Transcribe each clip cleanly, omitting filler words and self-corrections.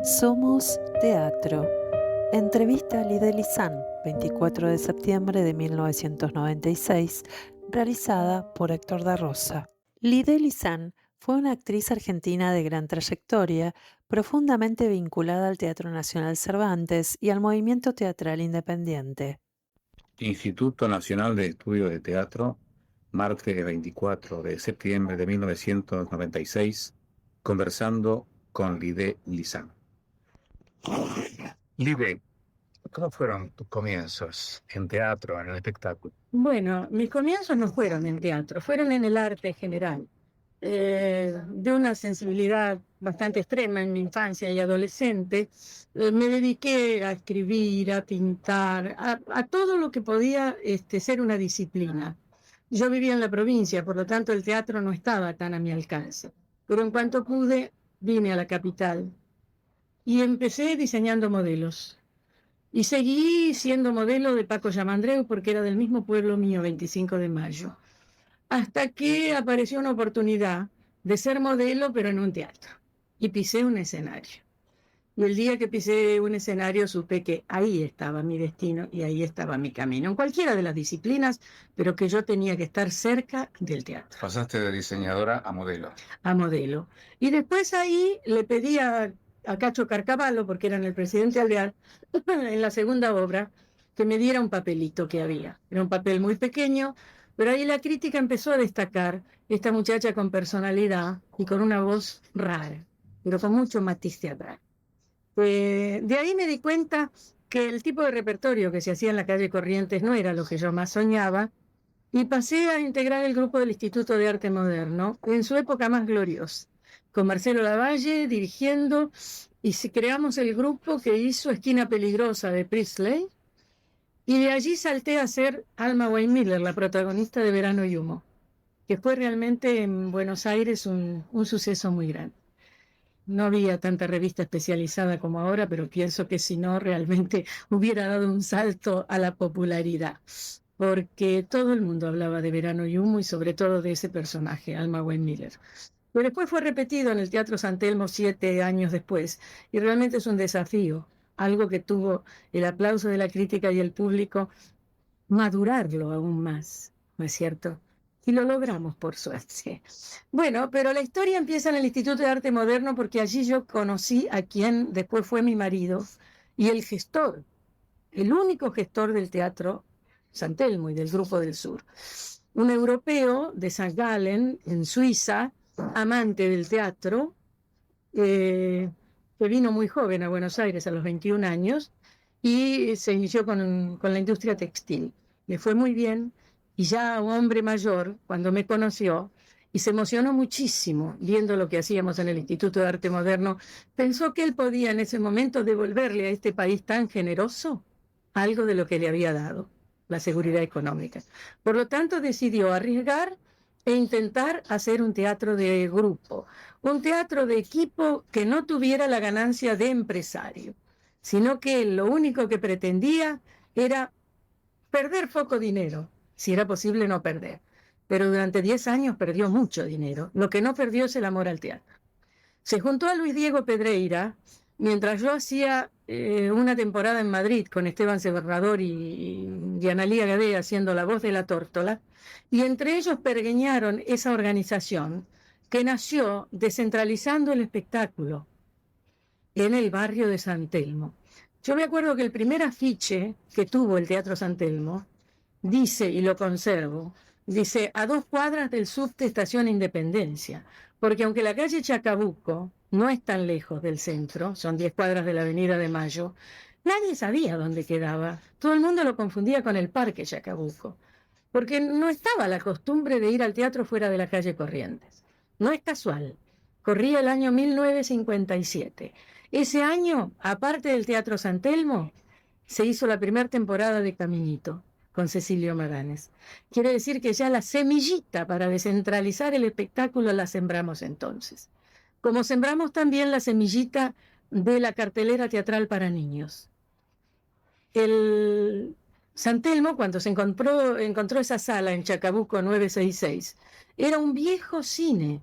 Somos Teatro. Entrevista a Lide Lizán, 24 de septiembre de 1996, realizada por Héctor da Rosa. Lide Lizán fue una actriz argentina de gran trayectoria, profundamente vinculada al Teatro Nacional Cervantes y al movimiento teatral independiente. Instituto Nacional de Estudios de Teatro, martes 24 de septiembre de 1996, conversando con Lide Lizán. Lide, ¿cómo fueron tus comienzos en teatro, en el espectáculo? Bueno, mis comienzos no fueron en teatro, fueron en el arte general. De una sensibilidad bastante extrema en mi infancia y adolescente, me dediqué a escribir, a pintar, a todo lo que podía ser una disciplina. Yo vivía en la provincia, por lo tanto el teatro no estaba tan a mi alcance. Pero en cuanto pude, vine a la capital y empecé diseñando modelos. Y seguí siendo modelo de Paco Yamandreu porque era del mismo pueblo mío, 25 de Mayo. Hasta que apareció una oportunidad de ser modelo, pero en un teatro. Y pisé un escenario. Y el día que pisé un escenario supe que ahí estaba mi destino y ahí estaba mi camino, en cualquiera de las disciplinas, pero que yo tenía que estar cerca del teatro. Pasaste de diseñadora a modelo. A modelo. Y después ahí le pedí a Cacho Carcavalo, porque era el presidente Alvear, en la segunda obra, que me diera un papelito que había. Era un papel muy pequeño, pero ahí la crítica empezó a destacar esta muchacha con personalidad y con una voz rara, pero con mucho matiz teatral. De ahí me di cuenta que el tipo de repertorio que se hacía en la calle Corrientes no era lo que yo más soñaba, y pasé a integrar el grupo del Instituto de Arte Moderno en su época más gloriosa, con Marcelo Lavalle dirigiendo, y creamos el grupo que hizo Esquina Peligrosa de Priestley, y de allí salté a ser Alma Weinmiller, la protagonista de Verano y Humo, que fue realmente en Buenos Aires un suceso muy grande. No había tanta revista especializada como ahora, pero pienso que si no, realmente hubiera dado un salto a la popularidad, porque todo el mundo hablaba de Verano y Humo y sobre todo de ese personaje, Alma Weinmiller. Pero después fue repetido en el Teatro San Telmo 7 años después, y realmente es un desafío, algo que tuvo el aplauso de la crítica y el público, madurarlo aún más, ¿no es cierto? Y lo logramos, por suerte. Bueno, pero la historia empieza en el Instituto de Arte Moderno porque allí yo conocí a quien después fue mi marido y el gestor, el único gestor del Teatro San Telmo y del Grupo del Sur. Un europeo de St. Gallen, en Suiza, amante del teatro, que vino muy joven a Buenos Aires a los 21 años y se inició con la industria textil. Le fue muy bien y ya un hombre mayor, cuando me conoció, y se emocionó muchísimo viendo lo que hacíamos en el Instituto de Arte Moderno, pensó que él podía en ese momento devolverle a este país tan generoso algo de lo que le había dado, la seguridad económica. Por lo tanto, decidió arriesgar e intentar hacer un teatro de grupo, un teatro de equipo que no tuviera la ganancia de empresario, sino que lo único que pretendía era perder poco dinero, si era posible no perder. Pero durante 10 años perdió mucho dinero. Lo que no perdió es el amor al teatro. Se juntó a Luis Diego Pedreira, mientras yo hacía una temporada en Madrid con Esteban Sebernador y Analía Gadea haciendo la voz de la tórtola, y entre ellos pergeñaron esa organización que nació descentralizando el espectáculo en el barrio de San Telmo. Yo me acuerdo que el primer afiche que tuvo el Teatro San Telmo dice, y lo conservo, dice, a 2 cuadras del subte Estación Independencia, porque aunque la calle Chacabuco no es tan lejos del centro, son 10 cuadras de la Avenida de Mayo, nadie sabía dónde quedaba. Todo el mundo lo confundía con el Parque Chacabuco, porque no estaba la costumbre de ir al teatro fuera de la calle Corrientes. No es casual. Corría el año 1957. Ese año, aparte del Teatro San Telmo, se hizo la primera temporada de Caminito con Cecilio Maganes. Quiere decir que ya la semillita para descentralizar el espectáculo la sembramos entonces. Como sembramos también la semillita de la cartelera teatral para niños. El San Telmo, cuando se encontró esa sala en Chacabuco 966, era un viejo cine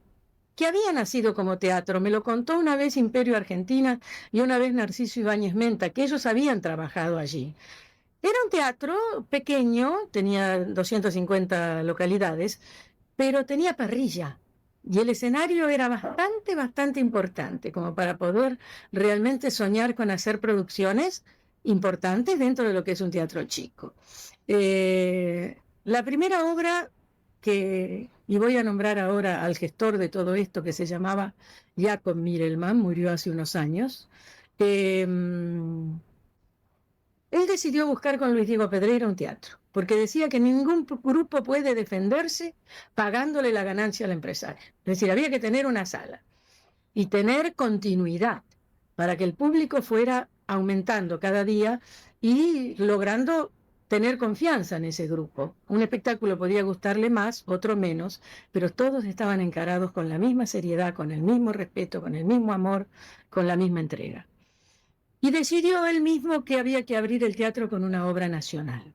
que había nacido como teatro. Me lo contó una vez Imperio Argentina y una vez Narciso Ibáñez Menta, que ellos habían trabajado allí. Era un teatro pequeño, tenía 250 localidades, pero tenía parrilla. Y el escenario era bastante importante, como para poder realmente soñar con hacer producciones importantes dentro de lo que es un teatro chico. La primera obra y voy a nombrar ahora al gestor de todo esto, que se llamaba Jacob Mirelman, murió hace unos años. Él decidió buscar con Luis Diego Pedreira un teatro, porque decía que ningún grupo puede defenderse pagándole la ganancia al empresario. Es decir, había que tener una sala y tener continuidad para que el público fuera aumentando cada día y logrando tener confianza en ese grupo. Un espectáculo podía gustarle más, otro menos, pero todos estaban encarados con la misma seriedad, con el mismo respeto, con el mismo amor, con la misma entrega. Y decidió él mismo que había que abrir el teatro con una obra nacional.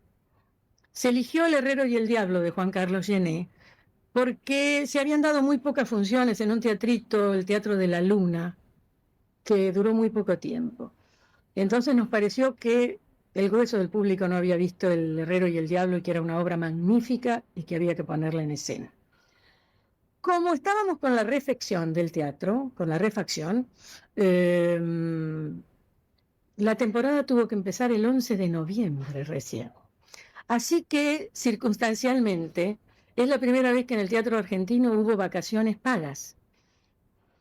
Se eligió El Herrero y el Diablo de Juan Carlos Gené, porque se habían dado muy pocas funciones en un teatrito, el Teatro de la Luna, que duró muy poco tiempo. Entonces nos pareció que el grueso del público no había visto El Herrero y el Diablo y que era una obra magnífica y que había que ponerla en escena. Como estábamos con la refacción del teatro, con la refacción, la temporada tuvo que empezar el 11 de noviembre recién. Así que, circunstancialmente, es la primera vez que en el teatro argentino hubo vacaciones pagas,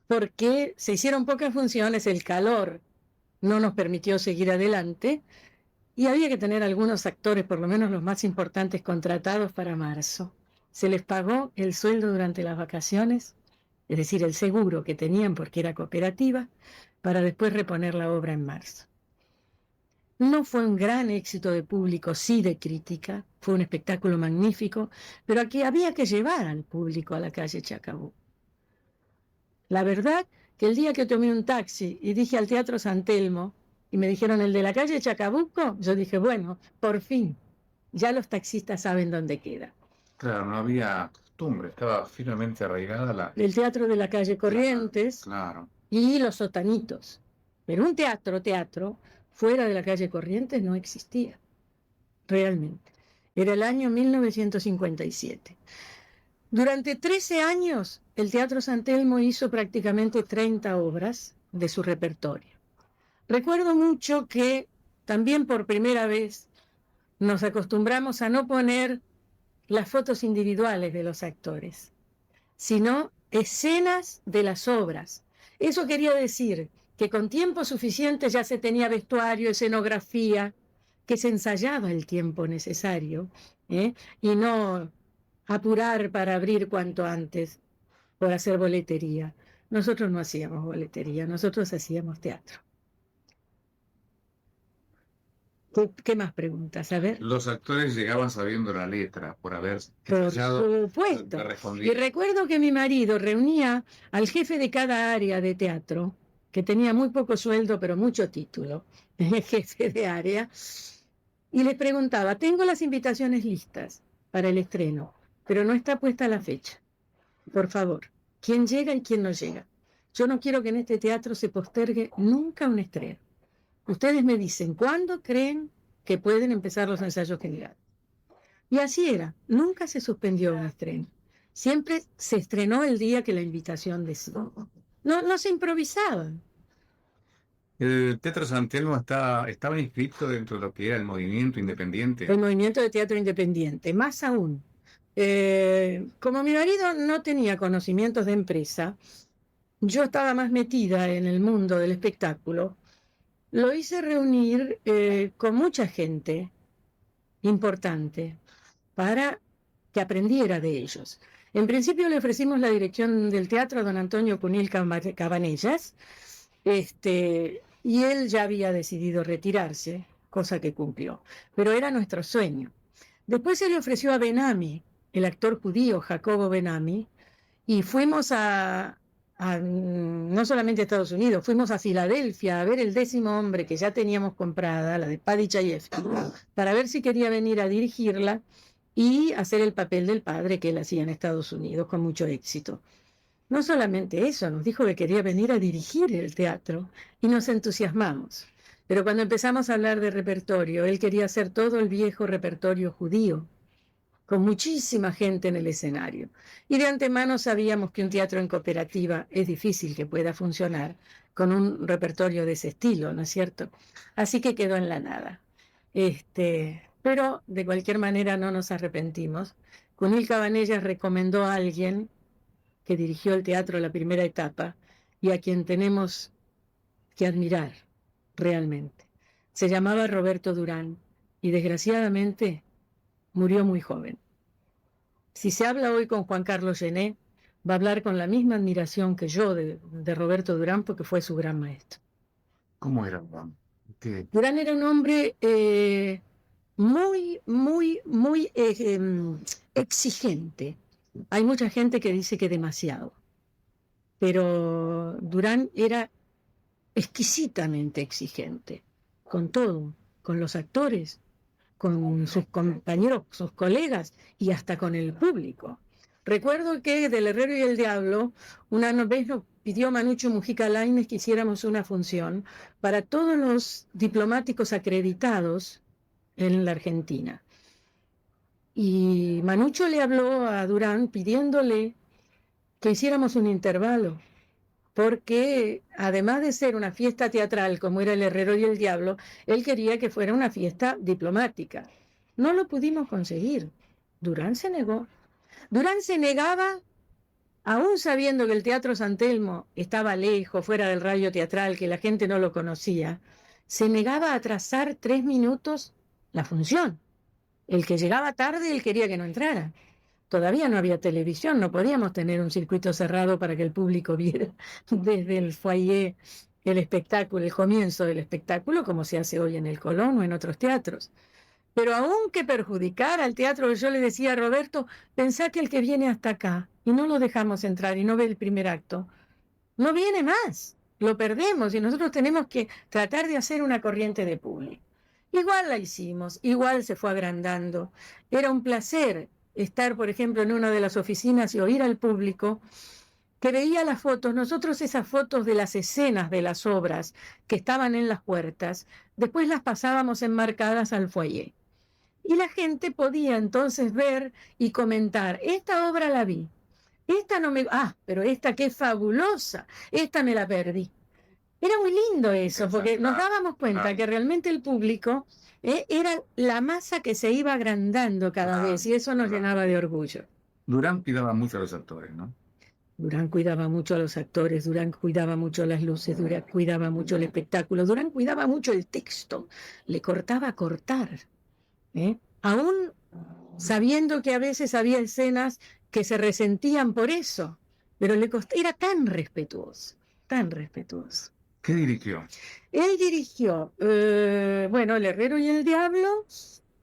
porque se hicieron pocas funciones, el calor no nos permitió seguir adelante y había que tener algunos actores, por lo menos los más importantes, contratados para marzo. Se les pagó el sueldo durante las vacaciones, es decir, el seguro que tenían porque era cooperativa, para después reponer la obra en marzo. No fue un gran éxito de público, sí de crítica, fue un espectáculo magnífico, pero aquí había que llevar al público a la calle Chacabuco. La verdad que el día que tomé un taxi y dije al Teatro San Telmo, y me dijeron el de la calle Chacabuco, yo dije, bueno, por fin, ya los taxistas saben dónde queda. Claro, no había costumbre, estaba firmemente arraigada el teatro de la calle Corrientes, Claro. Y los sotanitos. Pero un teatro, fuera de la calle Corrientes no existía, realmente. Era el año 1957. Durante 13 años, el Teatro San Telmo hizo prácticamente 30 obras de su repertorio. Recuerdo mucho que también por primera vez nos acostumbramos a no poner las fotos individuales de los actores, sino escenas de las obras. Eso quería decir que con tiempo suficiente ya se tenía vestuario, escenografía, que se ensayaba el tiempo necesario, y no apurar para abrir cuanto antes por hacer boletería. Nosotros no hacíamos boletería, nosotros hacíamos teatro. ¿Qué más preguntas? A ver. Los actores llegaban sabiendo la letra, por haber Por supuesto. Y recuerdo que mi marido reunía al jefe de cada área de teatro, que tenía muy poco sueldo, pero mucho título, el jefe de área, y les preguntaba, tengo las invitaciones listas para el estreno, pero no está puesta la fecha. Por favor, ¿quién llega y quién no llega? Yo no quiero que en este teatro se postergue nunca un estreno. Ustedes me dicen, ¿cuándo creen que pueden empezar los ensayos generales? Y así era, nunca se suspendió un estreno. Siempre se estrenó el día que la invitación decía. No se improvisaba. El Teatro San Telmo estaba inscrito dentro de lo que era el movimiento independiente. El movimiento de teatro independiente, más aún. Como mi marido no tenía conocimientos de empresa, yo estaba más metida en el mundo del espectáculo. Lo hice reunir con mucha gente importante para que aprendiera de ellos. En principio le ofrecimos la dirección del teatro a don Antonio Cunil Cabanellas, y él ya había decidido retirarse, cosa que cumplió, pero era nuestro sueño. Después se le ofreció a Benami, el actor judío Jacobo Benami, y fuimos no solamente a Estados Unidos, fuimos a Filadelfia a ver El 10º hombre que ya teníamos comprada, la de Paddy Chayefsky, para ver si quería venir a dirigirla y hacer el papel del padre que él hacía en Estados Unidos con mucho éxito. No solamente eso, nos dijo que quería venir a dirigir el teatro y nos entusiasmamos. Pero cuando empezamos a hablar de repertorio, él quería hacer todo el viejo repertorio judío, con muchísima gente en el escenario. Y de antemano sabíamos que un teatro en cooperativa es difícil que pueda funcionar con un repertorio de ese estilo, ¿no es cierto? Así que quedó en la nada. Pero de cualquier manera no nos arrepentimos. Cunil Cabanellas recomendó a alguien que dirigió el teatro la primera etapa y a quien tenemos que admirar realmente. Se llamaba Roberto Durán y desgraciadamente murió muy joven. Si se habla hoy con Juan Carlos Gené, va a hablar con la misma admiración que yo de Roberto Durán porque fue su gran maestro. ¿Cómo era Durán? Durán era un hombre muy exigente. Hay mucha gente que dice que demasiado, pero Durán era exquisitamente exigente, con todo, con los actores, con sus compañeros, sus colegas y hasta con el público. Recuerdo que del Herrero y el Diablo, una vez nos pidió Manucho Mujica Lainez que hiciéramos una función para todos los diplomáticos acreditados en la Argentina. Y Manucho le habló a Durán pidiéndole que hiciéramos un intervalo, porque además de ser una fiesta teatral como era el Herrero y el Diablo, él quería que fuera una fiesta diplomática. No lo pudimos conseguir. Durán se negó. Durán se negaba, aún sabiendo que el Teatro San Telmo estaba lejos, fuera del radio teatral, que la gente no lo conocía, se negaba a atrasar 3 minutos la función. El que llegaba tarde, él quería que no entrara. Todavía no había televisión, no podíamos tener un circuito cerrado para que el público viera desde el foyer el espectáculo, el comienzo del espectáculo, como se hace hoy en el Colón o en otros teatros. Pero aunque perjudicara al teatro, yo le decía a Roberto, pensá que el que viene hasta acá y no lo dejamos entrar y no ve el primer acto, no viene más, lo perdemos y nosotros tenemos que tratar de hacer una corriente de público. Igual la hicimos, igual se fue agrandando. Era un placer estar, por ejemplo, en una de las oficinas y oír al público que veía las fotos. Nosotros esas fotos de las escenas de las obras que estaban en las puertas, después las pasábamos enmarcadas al foyer. Y la gente podía entonces ver y comentar, esta obra la vi, esta no me... Ah, pero esta que es fabulosa, esta me la perdí. Era muy lindo eso, porque nos dábamos cuenta que realmente el público era la masa que se iba agrandando cada vez y eso nos llenaba de orgullo. Durán cuidaba mucho a los actores, ¿no? Durán cuidaba mucho a los actores, Durán cuidaba mucho las luces, Durán cuidaba mucho el espectáculo, Durán cuidaba mucho el texto, le cortaba cortar, aún sabiendo que a veces había escenas que se resentían por eso, pero era tan respetuoso, tan respetuoso. ¿Qué dirigió? Él dirigió, bueno, El Herrero y el Diablo,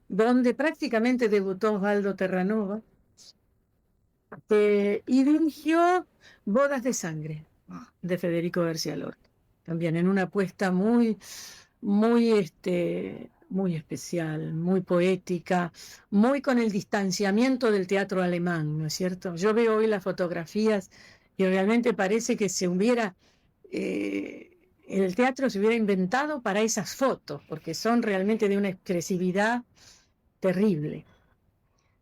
donde prácticamente debutó Osvaldo Terranova, y dirigió Bodas de Sangre, de Federico García Lorca, también en una apuesta muy especial, muy poética, muy con el distanciamiento del teatro alemán, ¿no es cierto? Yo veo hoy las fotografías y realmente parece que se hubiera... el teatro se hubiera inventado para esas fotos, porque son realmente de una expresividad terrible.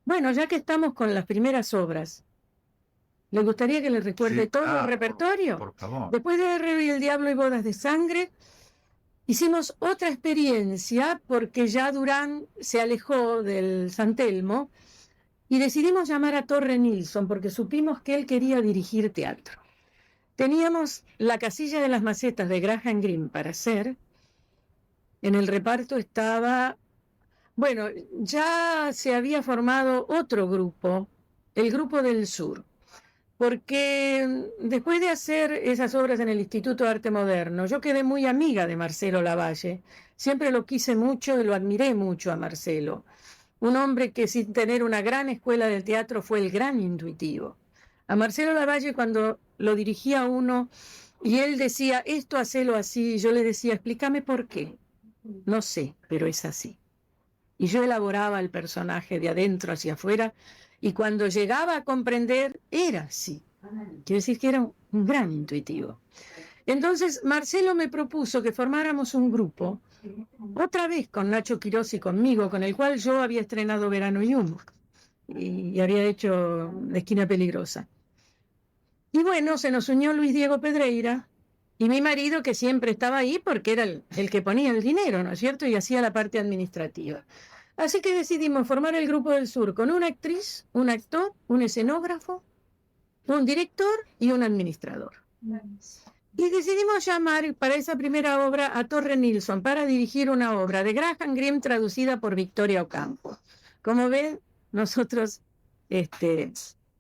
Bueno, ya que estamos con las primeras obras, ¿le gustaría que le recuerde todo el repertorio? Por favor. Después de Herrero y el Diablo y Bodas de Sangre, hicimos otra experiencia porque ya Durán se alejó del San Telmo y decidimos llamar a Torre Nilsson porque supimos que él quería dirigir teatro. Teníamos La Casilla de las Macetas de Graham Greene para hacer. En el reparto estaba... Bueno, ya se había formado otro grupo, el Grupo del Sur, porque después de hacer esas obras en el Instituto de Arte Moderno, yo quedé muy amiga de Marcelo Lavalle. Siempre lo quise mucho y lo admiré mucho a Marcelo. Un hombre que sin tener una gran escuela de teatro fue el gran intuitivo. A Marcelo Lavalle cuando lo dirigía uno y él decía, esto hacelo así, y yo le decía, explícame por qué. No sé, pero es así. Y yo elaboraba el personaje de adentro hacia afuera y cuando llegaba a comprender, era así. Quiere decir que era un gran intuitivo. Entonces Marcelo me propuso que formáramos un grupo, otra vez con Nacho Quirós y conmigo, con el cual yo había estrenado Verano y Humo y había hecho La Esquina Peligrosa. Y bueno, se nos unió Luis Diego Pedreira y mi marido, que siempre estaba ahí porque era el que ponía el dinero, ¿no es cierto? Y hacía la parte administrativa. Así que decidimos formar el Grupo del Sur con una actriz, un actor, un escenógrafo, un director y un administrador. Y decidimos llamar para esa primera obra a Torre Nilsson para dirigir una obra de Graham Greene traducida por Victoria Ocampo. Como ven, nosotros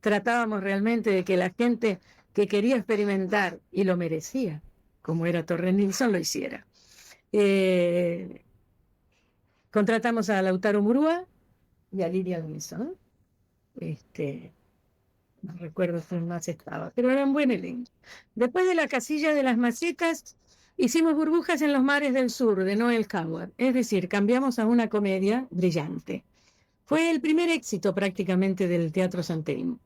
tratábamos realmente de que la gente que quería experimentar y lo merecía, como era Torre Nilsson, lo hiciera. Contratamos a Lautaro Murúa y a Lidia Wilson. No recuerdo quién más estaba, pero era un buen elenco. Después de La Casilla de las Macetas, hicimos Burbujas en los Mares del Sur, de Noel Coward. Es decir, cambiamos a una comedia brillante. Fue el primer éxito prácticamente del Teatro San Telmo.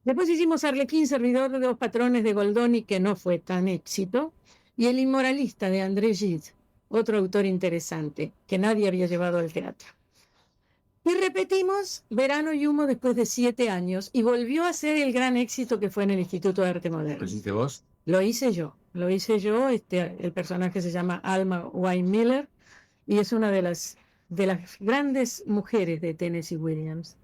Después hicimos Arlequín, servidor de dos patrones de Goldoni, que no fue tan éxito, y El Inmoralista de André Gide, otro autor interesante, que nadie había llevado al teatro. Y repetimos Verano y Humo después de 7 años y volvió a ser el gran éxito que fue en el Instituto de Arte Moderno. ¿Lo hiciste vos? Lo hice yo. El personaje se llama Alma Wine Miller y es una de las grandes mujeres de Tennessee Williams.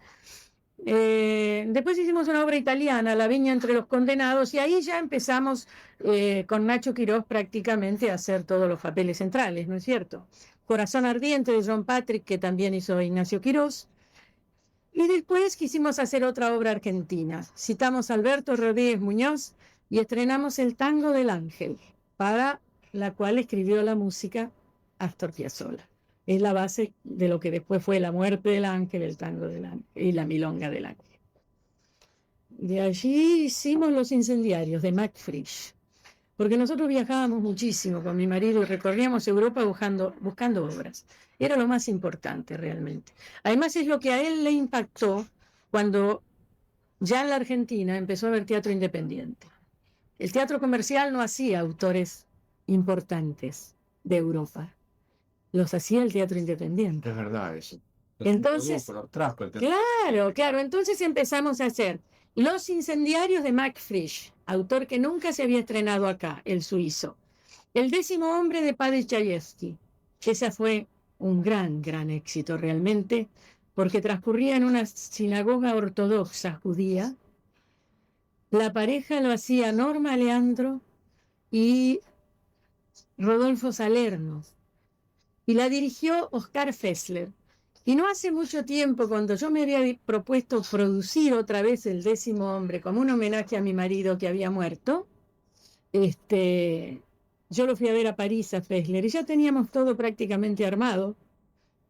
Después hicimos una obra italiana, La Viña entre los Condenados, y ahí ya empezamos con Nacho Quirós prácticamente a hacer todos los papeles centrales, ¿no es cierto? Corazón Ardiente de John Patrick, que también hizo Ignacio Quirós. Y después quisimos hacer otra obra argentina. Citamos a Alberto Rodríguez Muñoz y estrenamos El Tango del Ángel, para la cual escribió la música Astor Piazzolla. Es la base de lo que después fue La Muerte del Ángel, El Tango del Ángel y La Milonga del Ángel. De allí hicimos Los Incendiarios de Mac Frisch, porque nosotros viajábamos muchísimo con mi marido y recorríamos Europa buscando obras. Era lo más importante realmente. Además es lo que a él le impactó cuando ya en la Argentina empezó a haber teatro independiente. El teatro comercial no hacía autores importantes de Europa. Los hacía el teatro independiente. Es verdad eso. Entonces, claro, entonces empezamos a hacer Los Incendiarios de Mac Frisch, autor que nunca se había estrenado acá, el suizo. El 10º hombre de Padre Chayefsky, que esa fue un gran éxito realmente, porque transcurría en una sinagoga ortodoxa judía. La pareja lo hacía Norma Leandro y Rodolfo Salerno, y la dirigió Oscar Fessler. Y no hace mucho tiempo, cuando yo me había propuesto producir otra vez El 10º hombre como un homenaje a mi marido que había muerto, yo lo fui a ver a París a Fessler y ya teníamos todo prácticamente armado.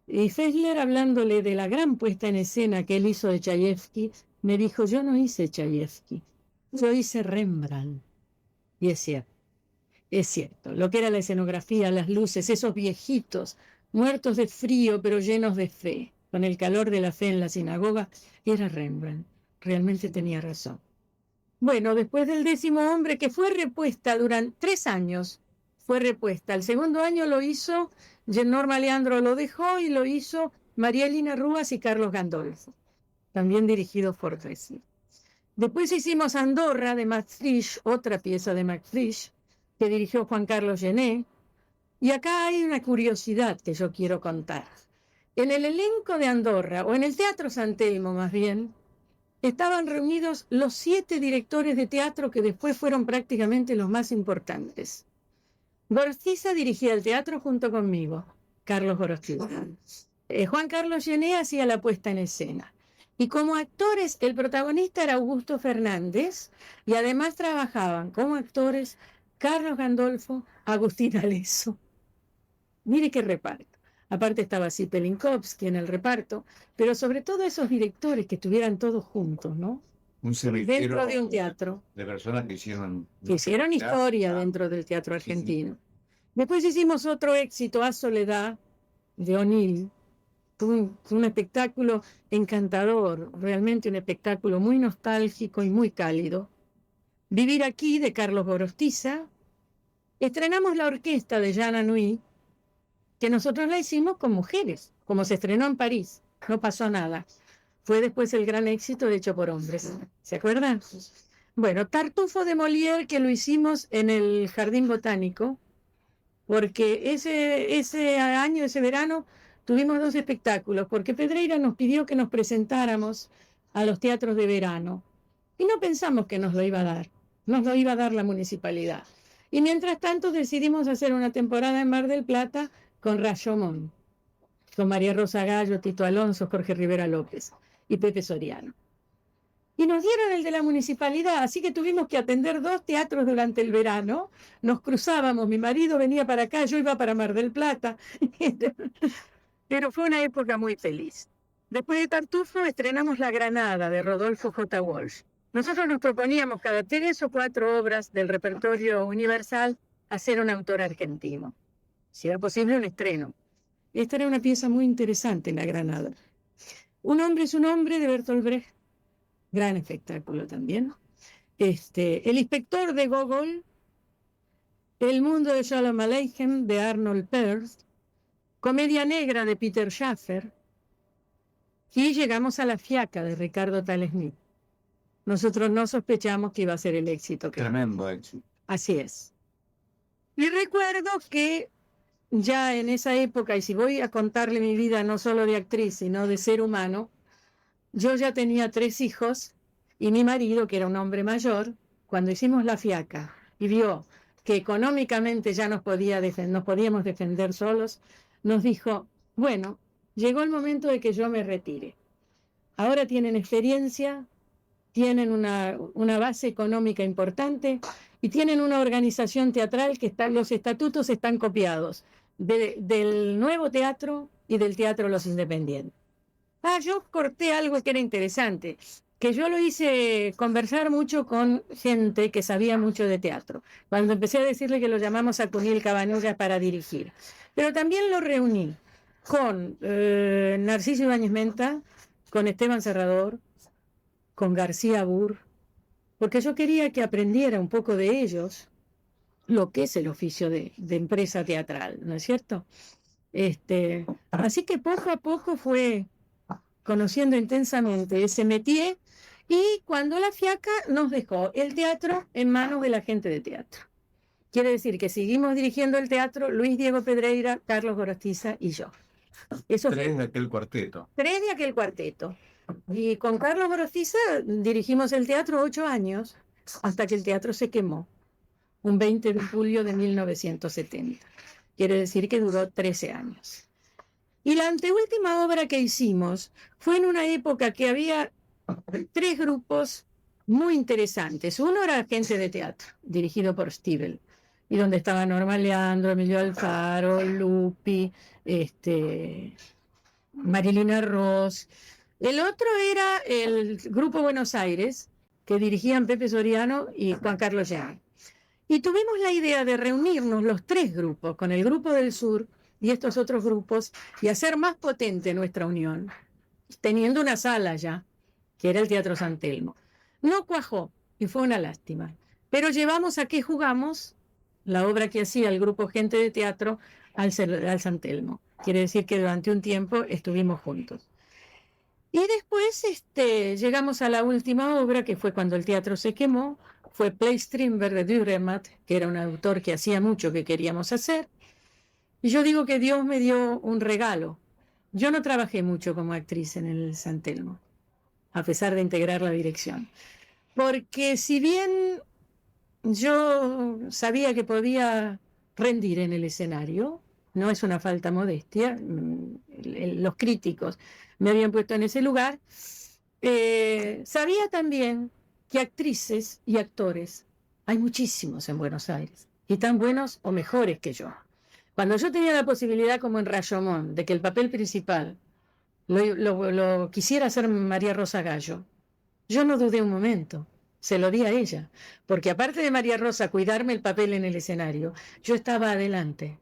Y Fessler, hablándole de la gran puesta en escena que él hizo de Chayefsky, me dijo: yo no hice Chayefsky, yo hice Rembrandt. Y es cierto, lo que era la escenografía, las luces, esos viejitos, muertos de frío pero llenos de fe, con el calor de la fe en la sinagoga, era Rembrandt. Realmente tenía razón. Bueno, después del 10º hombre, que fue repuesta durante 3 años, fue repuesta. El segundo año lo hizo, Norma Leandro lo dejó y lo hizo María Elena Rúas y Carlos Gandolfo, también dirigido por Fessler. Después hicimos Andorra de Max Frisch, otra pieza de Max Frisch, que dirigió Juan Carlos Gené. Y acá hay una curiosidad que yo quiero contar. En el elenco de Andorra, o en el Teatro San Telmo más bien, estaban reunidos los 7 directores de teatro que después fueron prácticamente los más importantes. Gorostiza dirigía el teatro junto conmigo, Carlos Gorostiza. Juan Carlos Gené hacía la puesta en escena. Y como actores, el protagonista era Augusto Fernández, y además trabajaban como actores Carlos Gandolfo, Agustín Alesso. Mire qué reparto. Aparte estaba Zipe Linkowski en el reparto, pero sobre todo esos directores que estuvieran todos juntos, ¿no? Un cementerio dentro de un teatro. De personas que hicieron historia dentro del teatro argentino. Sí. Después hicimos otro éxito, A Soledad, de O'Neill. Fue un espectáculo encantador, realmente un espectáculo muy nostálgico y muy cálido. Vivir aquí, de Carlos Gorostiza. Estrenamos la orquesta de Jean Anouilh, que nosotros la hicimos con mujeres, como se estrenó en París. No pasó nada. Fue después el gran éxito de Hecho por Hombres. ¿Se acuerdan? Bueno, Tartufo de Molière, que lo hicimos en el Jardín Botánico, porque ese año, ese verano, tuvimos 2 espectáculos, porque Pedreira nos pidió que nos presentáramos a los teatros de verano. Y no pensamos que nos lo iba a dar. Nos lo iba a dar la municipalidad. Y mientras tanto decidimos hacer una temporada en Mar del Plata con Rashomon, con María Rosa Gallo, Tito Alonso, Jorge Rivera López y Pepe Soriano. Y nos dieron el de la municipalidad, así que tuvimos que atender 2 teatros durante el verano. Nos cruzábamos, mi marido venía para acá, yo iba para Mar del Plata. Pero fue una época muy feliz. Después de Tartufo estrenamos La Granada, de Rodolfo J. Walsh. Nosotros nos proponíamos cada 3 o 4 obras del repertorio universal hacer un autor argentino. Si era posible, un estreno. Esta era una pieza muy interesante en La Granada. Un hombre es un hombre, de Bertolt Brecht. Gran espectáculo también. El inspector de Gogol, El mundo de Shalom Aleichem, de Arnold Perth, Comedia negra, de Peter Schaffer, y llegamos a La Fiaca, de Ricardo Talesmith. Nosotros no sospechamos que iba a ser el éxito. Tremendo éxito. Así es. Y recuerdo que ya en esa época, y si voy a contarle mi vida no solo de actriz, sino de ser humano, yo ya tenía 3 hijos y mi marido, que era un hombre mayor, cuando hicimos La Fiaca y vio que económicamente ya nos podíamos defender solos, nos dijo, bueno, llegó el momento de que yo me retire. Ahora tienen experiencia, tienen una base económica importante y tienen una organización teatral que los estatutos están copiados del Nuevo Teatro y del Teatro Los Independientes. Yo corté algo que era interesante, que yo lo hice conversar mucho con gente que sabía mucho de teatro. Cuando empecé a decirle que lo llamamos a Cuniel Cabanullas para dirigir. Pero también lo reuní con Narciso Ibáñez Menta, con Esteban Serrador, con García Burr, porque yo quería que aprendiera un poco de ellos lo que es el oficio de empresa teatral, ¿no es cierto? Así que poco a poco fue conociendo intensamente ese métier, y cuando La Fiaca nos dejó el teatro en manos de la gente de teatro. Quiere decir que seguimos dirigiendo el teatro Luis Diego Pedreira, Carlos Gorostiza y yo. Eso 3 de aquel cuarteto. 3 de aquel cuarteto. Y con Carlos Gorostiza dirigimos el teatro 8 años, hasta que el teatro se quemó, un 20 de julio de 1970. Quiere decir que duró 13 años. Y la anteúltima obra que hicimos fue en una época que había 3 grupos muy interesantes. Uno era Gente de Teatro, dirigido por Stivel, y donde estaba Norma Leandro, Emilio Alfaro, Lupi, Marilina Ross. El otro era el Grupo Buenos Aires, que dirigían Pepe Soriano y Juan Carlos Jean. Y tuvimos la idea de reunirnos los 3 grupos, con el Grupo del Sur y estos otros grupos, y hacer más potente nuestra unión, teniendo una sala ya, que era el Teatro San Telmo. No cuajó, y fue una lástima. Pero llevamos a Que Jugamos, la obra que hacía el grupo Gente de Teatro, al San Telmo. Quiere decir que durante un tiempo estuvimos juntos. Y después llegamos a la última obra, que fue cuando el teatro se quemó, fue Play Strindberg de Dürrenmatt, que era un autor que hacía mucho que queríamos hacer. Y yo digo que Dios me dio un regalo. Yo no trabajé mucho como actriz en el San Telmo, a pesar de integrar la dirección. Porque si bien yo sabía que podía rendir en el escenario, no es una falta modestia, los críticos me habían puesto en ese lugar, sabía también que actrices y actores hay muchísimos en Buenos Aires, y tan buenos o mejores que yo. Cuando yo tenía la posibilidad, como en Rashomon, de que el papel principal lo quisiera hacer María Rosa Gallo, yo no dudé un momento, se lo di a ella, porque aparte de María Rosa cuidarme el papel en el escenario, yo estaba adelante,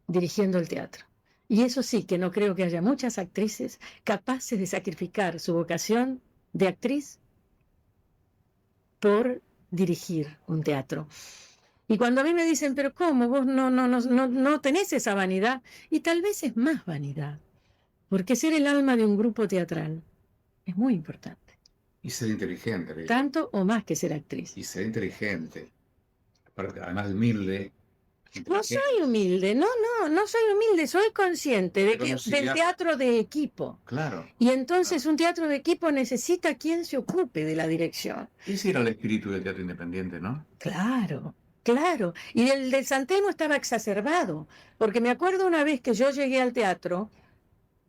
dirigiendo el teatro. Y eso sí, que no creo que haya muchas actrices capaces de sacrificar su vocación de actriz por dirigir un teatro. Y cuando a mí me dicen, pero ¿cómo? Vos no tenés esa vanidad. Y tal vez es más vanidad, porque ser el alma de un grupo teatral es muy importante. Y ser inteligente. Tanto o más que ser actriz. Y ser inteligente. Además humilde. No soy humilde, no soy humilde, soy consciente de que del teatro de equipo. Claro. Y entonces un teatro de equipo necesita quien se ocupe de la dirección. Ese era el espíritu del teatro independiente, ¿no? Claro. Y el del San Telmo estaba exacerbado, porque me acuerdo una vez que yo llegué al teatro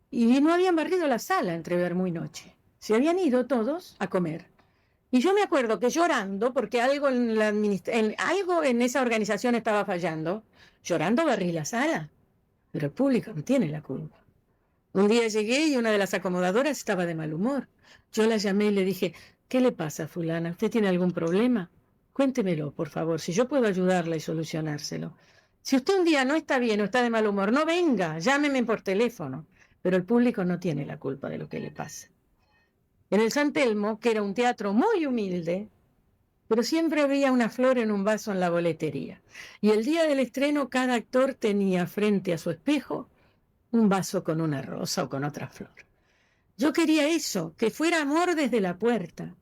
y no habían barrido la sala entre vermú y noche. Se habían ido todos a comer. Y yo me acuerdo que llorando, porque algo algo en esa organización estaba fallando, llorando barrí la sala. Pero el público no tiene la culpa. Un día llegué y una de las acomodadoras estaba de mal humor. Yo la llamé y le dije, ¿qué le pasa, fulana? ¿Usted tiene algún problema? Cuéntemelo, por favor, si yo puedo ayudarla y solucionárselo. Si usted un día no está bien o está de mal humor, no venga, llámeme por teléfono. Pero el público no tiene la culpa de lo que le pasa. En el San Telmo, que era un teatro muy humilde, pero siempre había una flor en un vaso en la boletería. Y el día del estreno, cada actor tenía frente a su espejo un vaso con una rosa o con otra flor. Yo quería eso, que fuera amor desde la puerta.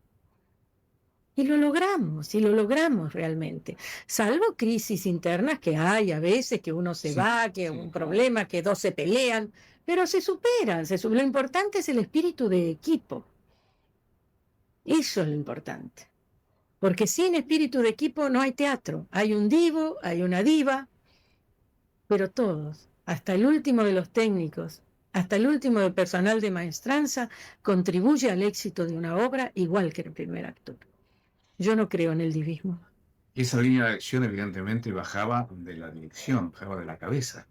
Y lo logramos realmente. Salvo crisis internas que hay a veces, que uno se va, que un problema, que dos se pelean, pero se superan. Lo importante es el espíritu de equipo. Eso es lo importante. Porque sin espíritu de equipo no hay teatro. Hay un divo, hay una diva, pero todos, hasta el último de los técnicos, hasta el último del personal de maestranza, contribuye al éxito de una obra igual que el primer actor. Yo no creo en el divismo. Y esa línea de acción evidentemente bajaba de la dirección, bajaba de la cabeza.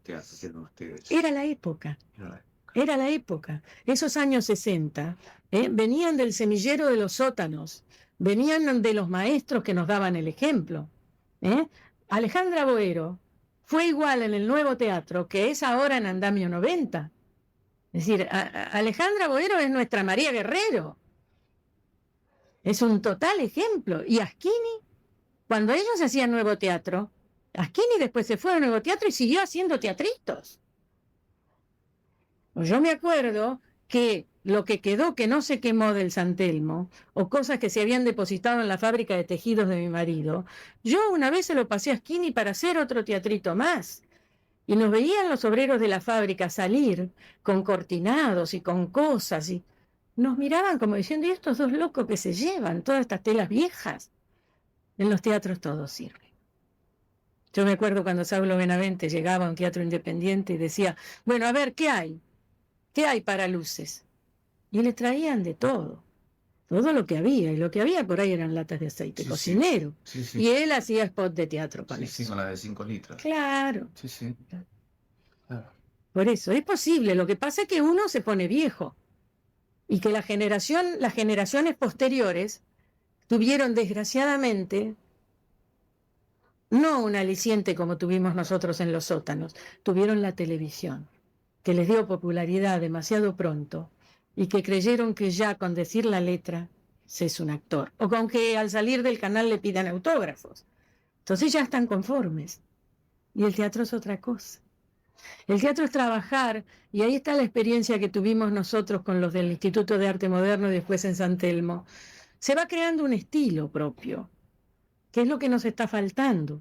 Ustedes. Era la época. Era la época. Esos años 60 venían del semillero de los sótanos, venían de los maestros que nos daban el ejemplo. Alejandra Boero fue igual en el nuevo teatro que es ahora en Andamio 90. Es decir, Alejandra Boero es nuestra María Guerrero. Es un total ejemplo. Y Asquini, cuando ellos hacían nuevo teatro, Asquini después se fue a nuevo teatro y siguió haciendo teatritos. Yo me acuerdo que lo que quedó que no se quemó del San Telmo, o cosas que se habían depositado en la fábrica de tejidos de mi marido, yo una vez se lo pasé a Asquini para hacer otro teatrito más. Y nos veían los obreros de la fábrica salir con cortinados y con cosas, y nos miraban como diciendo, ¿y estos dos locos que se llevan todas estas telas viejas? En los teatros todo sirve. Yo me acuerdo cuando Saulo Benavente llegaba a un teatro independiente y decía, bueno, a ver, ¿qué hay? ¿Qué hay para luces? Y le traían de todo lo que había, y lo que había por ahí eran latas de aceite cocinero. Sí. Y él hacía spot de teatro con eso. Sí, con la de 5 litros. Claro. Sí. Claro. Por eso, es posible. Lo que pasa es que uno se pone viejo y que las generaciones posteriores tuvieron desgraciadamente no un aliciente como tuvimos nosotros en los sótanos, tuvieron la televisión, que les dio popularidad demasiado pronto y que creyeron que ya con decir la letra se es un actor, o con que al salir del canal le pidan autógrafos. Entonces ya están conformes. Y el teatro es otra cosa. El teatro es trabajar, y ahí está la experiencia que tuvimos nosotros con los del Instituto de Arte Moderno y después en San Telmo. Se va creando un estilo propio, que es lo que nos está faltando,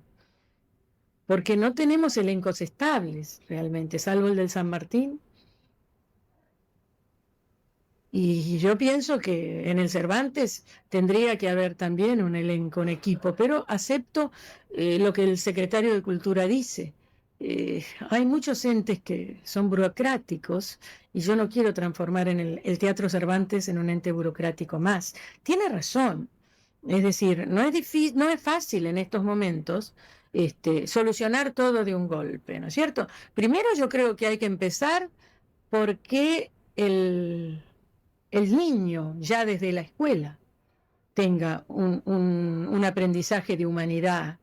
porque no tenemos elencos estables realmente, salvo el del San Martín. Y yo pienso que en el Cervantes tendría que haber también un elenco, un equipo, pero acepto lo que el secretario de Cultura dice. Hay muchos entes que son burocráticos y yo no quiero transformar el Teatro Cervantes en un ente burocrático más. Tiene razón. Es decir, no es fácil en estos momentos solucionar todo de un golpe, ¿no es cierto? Primero yo creo que hay que empezar porque el niño ya desde la escuela tenga un aprendizaje de humanidad,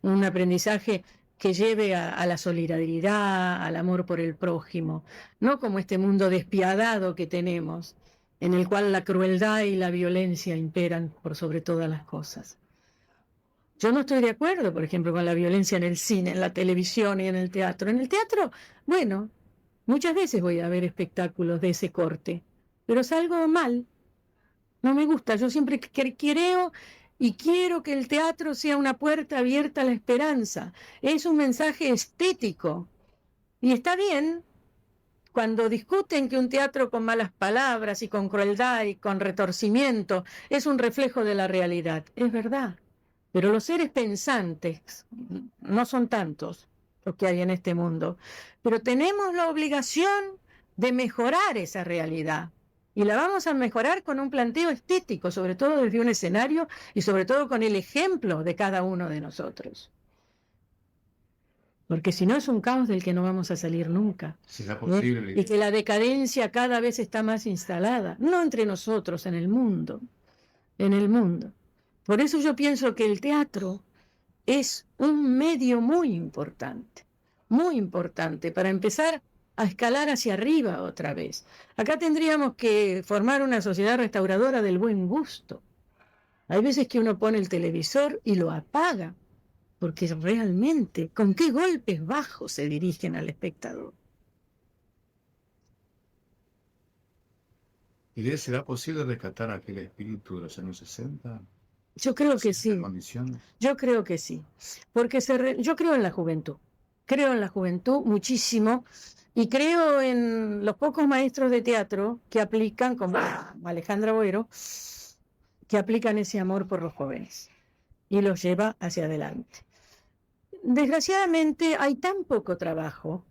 un aprendizaje que lleve a la solidaridad, al amor por el prójimo, no como este mundo despiadado que tenemos, en el cual la crueldad y la violencia imperan por sobre todas las cosas. Yo no estoy de acuerdo, por ejemplo, con la violencia en el cine, en la televisión y en el teatro. En el teatro, bueno, muchas veces voy a ver espectáculos de ese corte, pero salgo mal. No me gusta. Yo siempre creo y quiero que el teatro sea una puerta abierta a la esperanza. Es un mensaje estético. Y está bien cuando discuten que un teatro con malas palabras y con crueldad y con retorcimiento es un reflejo de la realidad. Es verdad. Pero los seres pensantes no son tantos los que hay en este mundo. Pero tenemos la obligación de mejorar esa realidad. Y la vamos a mejorar con un planteo estético, sobre todo desde un escenario y sobre todo con el ejemplo de cada uno de nosotros. Porque si no es un caos del que no vamos a salir nunca. ¿Será posible? Y que la decadencia cada vez está más instalada, no entre nosotros, en el mundo. En el mundo. Por eso yo pienso que el teatro es un medio muy importante para empezar a escalar hacia arriba otra vez. Acá tendríamos que formar una sociedad restauradora del buen gusto. Hay veces que uno pone el televisor y lo apaga, porque realmente, ¿con qué golpes bajos se dirigen al espectador? ¿Y será posible rescatar aquel espíritu de los años 60? Yo creo que sí. ¿Condiciones? Yo creo que sí. Porque yo creo en la juventud. Creo en la juventud muchísimo. Y creo en los pocos maestros de teatro que aplican, como Alejandra Boero, que aplican ese amor por los jóvenes y los lleva hacia adelante. Desgraciadamente hay tan poco trabajo